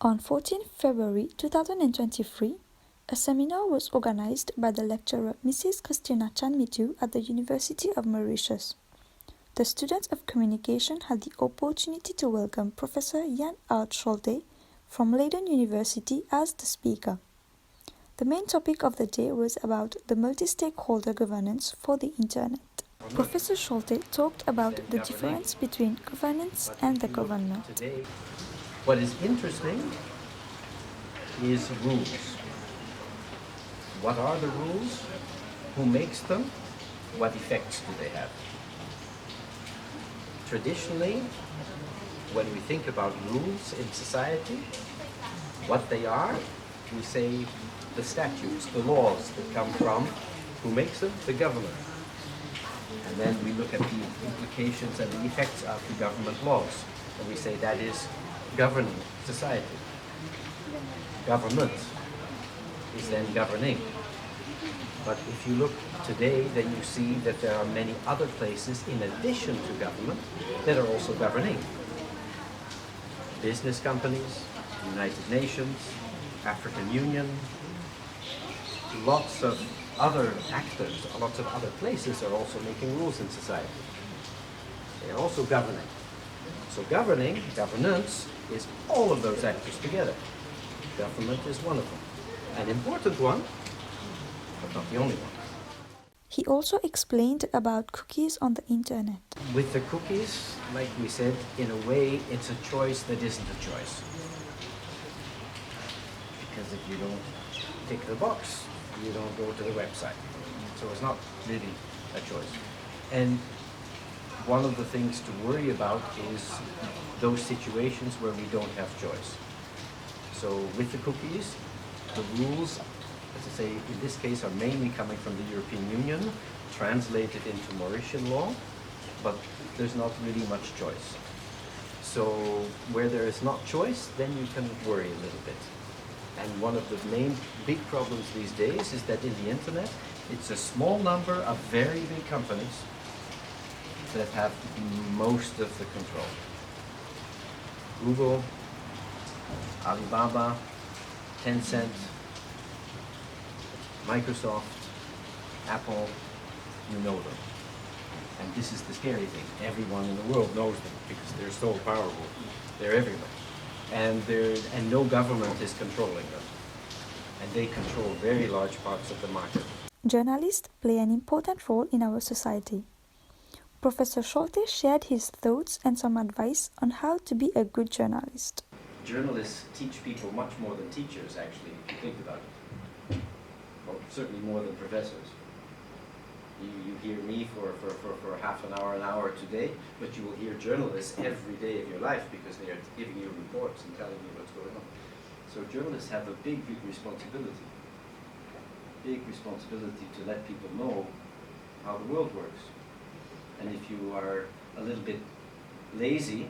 On 14 February 2023, a seminar was organized by the lecturer Mrs. Christina Chanmitu at the University of Mauritius. The students of communication had the opportunity to welcome Professor Aart Scholte from Leiden University as the speaker. The main topic of the day was about the multi-stakeholder governance for the Internet. Professor Scholte talked about the difference between governance and the government. Today, what is interesting is rules. What are the rules? Who makes them? What effects do they have? Traditionally, when we think about rules in society, what they are, we say the statutes, the laws that come from, who makes them? The government. And then we look at the implications and the effects of the government laws. And we say that is governing society. Government is then governing. But if you look today, then you see that there are many other places in addition to government that are also governing. Business companies, United Nations, African Union, lots of other actors, lots of other places are also making rules in society. They are also governing. So governing, governance, is all of those actors together. Government is one of them. An important one, but not the only one. He also explained about cookies on the Internet. With the cookies, like we said, in a way, it's a choice that isn't a choice. Because if you don't tick the box, you don't go to the website. So it's not really a choice. And one of the things to worry about is those situations where we don't have choice. So with the cookies, the rules, as I say, in this case are mainly coming from the European Union, translated into Mauritian law, but there's not really much choice. So where there is not choice, then you can worry a little bit. And one of the main big problems these days is that in the internet, it's a small number of very big companies that have most of the control. Google, Alibaba, Tencent, Microsoft, Apple, you know them. And this is the scary thing. Everyone in the world knows them because they're so powerful. They're everywhere. And no government is controlling them. And they control very large parts of the market. Journalists play an important role in our society. Professor Scholte shared his thoughts and some advice on how to be a good journalist. Journalists teach people much more than teachers, actually, if you think about it. Well, certainly more than professors. You hear me for half an hour today, but you will hear journalists every day of your life because they are giving you reports and telling you what's going on. So journalists have a big responsibility. Big responsibility to let people know how the world works. And if you are a little bit lazy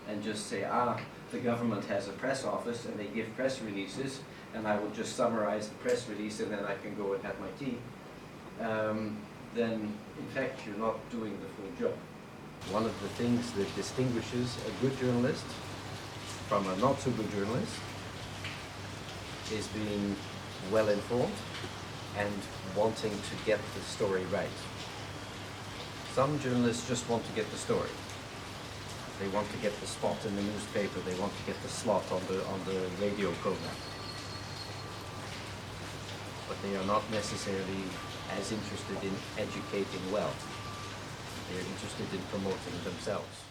and just say, the government has a press office and they give press releases and I will just summarize the press release and then I can go and have my tea, then in fact you're not doing the full job. One of the things that distinguishes a good journalist from a not so good journalist is being well informed and wanting to get the story right. Some journalists just want to get the story. They want to get the spot in the newspaper, they want to get the slot on the radio program. But they are not necessarily as interested in educating well. They're interested in promoting themselves.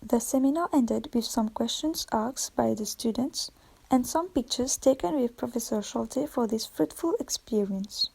The seminar ended with some questions asked by the students and some pictures taken with Professor Scholte for this fruitful experience.